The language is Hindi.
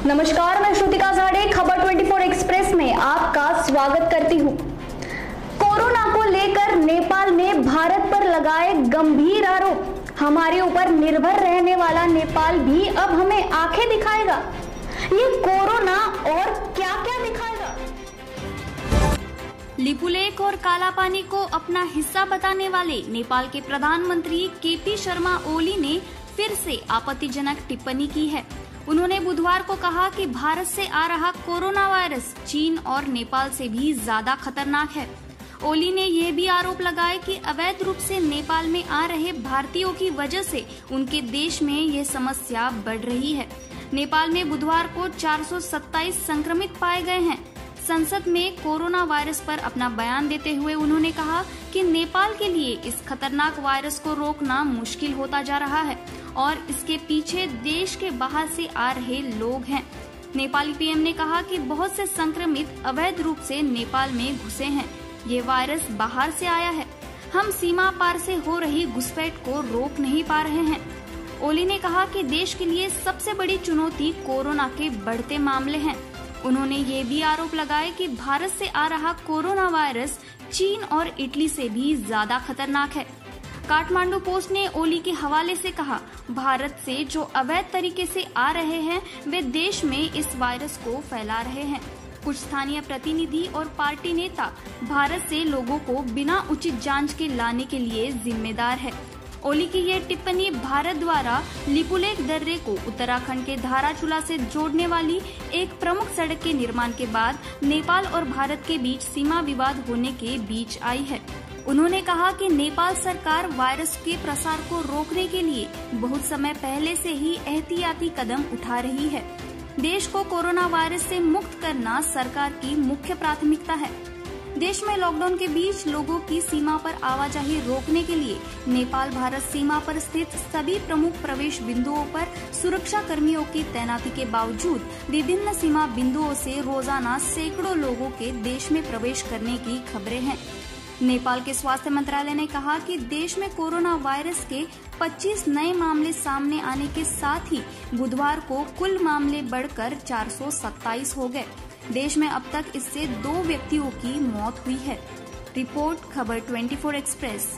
नमस्कार, मैं श्रुतिका झाड़े खबर 24 एक्सप्रेस में आपका स्वागत करती हूँ। कोरोना को लेकर नेपाल ने भारत पर लगाए गंभीर आरोप। हमारे ऊपर निर्भर रहने वाला नेपाल भी अब हमें आंखें दिखाएगा। ये कोरोना और क्या क्या दिखाएगा। लिपुलेख और कालापानी को अपना हिस्सा बताने वाले नेपाल के प्रधानमंत्री केपी शर्मा ओली ने फिर से आपत्तिजनक टिप्पणी की है। उन्होंने बुधवार को कहा कि भारत से आ रहा कोरोना वायरस चीन और नेपाल से भी ज्यादा खतरनाक है। ओली ने यह भी आरोप लगाया कि अवैध रूप से नेपाल में आ रहे भारतीयों की वजह से उनके देश में यह समस्या बढ़ रही है। नेपाल में बुधवार को 427 संक्रमित पाए गए हैं। संसद में कोरोना वायरस पर अपना बयान देते हुए उन्होंने कहा कि नेपाल के लिए इस खतरनाक वायरस को रोकना मुश्किल होता जा रहा है और इसके पीछे देश के बाहर से आ रहे लोग हैं। नेपाली पीएम ने कहा कि बहुत से संक्रमित अवैध रूप से नेपाल में घुसे हैं। ये वायरस बाहर से आया है। हम सीमा पार से हो रही घुसपैठ को रोक नहीं पा रहे हैं। ओली ने कहा कि देश के लिए सबसे बड़ी चुनौती कोरोना के बढ़ते मामले हैं। उन्होंने ये भी आरोप लगाए कि भारत से आ रहा कोरोना वायरस चीन और इटली से भी ज्यादा खतरनाक है। काठमांडू पोस्ट ने ओली के हवाले से कहा, भारत से जो अवैध तरीके से आ रहे हैं वे देश में इस वायरस को फैला रहे हैं। कुछ स्थानीय प्रतिनिधि और पार्टी नेता भारत से लोगों को बिना उचित जांच के लाने के लिए जिम्मेदार है। ओली की ये टिप्पणी भारत द्वारा लिपुलेख दर्रे को उत्तराखंड के धाराचूला से जोड़ने वाली एक प्रमुख सड़क के निर्माण के बाद नेपाल और भारत के बीच सीमा विवाद होने के बीच आई है। उन्होंने कहा कि नेपाल सरकार वायरस के प्रसार को रोकने के लिए बहुत समय पहले से ही एहतियाती कदम उठा रही है। देश को कोरोना वायरस से मुक्त करना सरकार की मुख्य प्राथमिकता है। देश में लॉकडाउन के बीच लोगों की सीमा पर आवाजाही रोकने के लिए नेपाल भारत सीमा पर स्थित सभी प्रमुख प्रवेश बिंदुओं पर सुरक्षा कर्मियों की तैनाती के बावजूद विभिन्न सीमा बिंदुओं से रोजाना सैकड़ों लोगों के देश में प्रवेश करने की खबरें हैं। नेपाल के स्वास्थ्य मंत्रालय ने कहा कि देश में कोरोना वायरस के 25 नए मामले सामने आने के साथ ही बुधवार को कुल मामले बढ़कर 427 हो गए। देश में अब तक इससे 2 व्यक्तियों की मौत हुई है। रिपोर्ट खबर 24 एक्सप्रेस।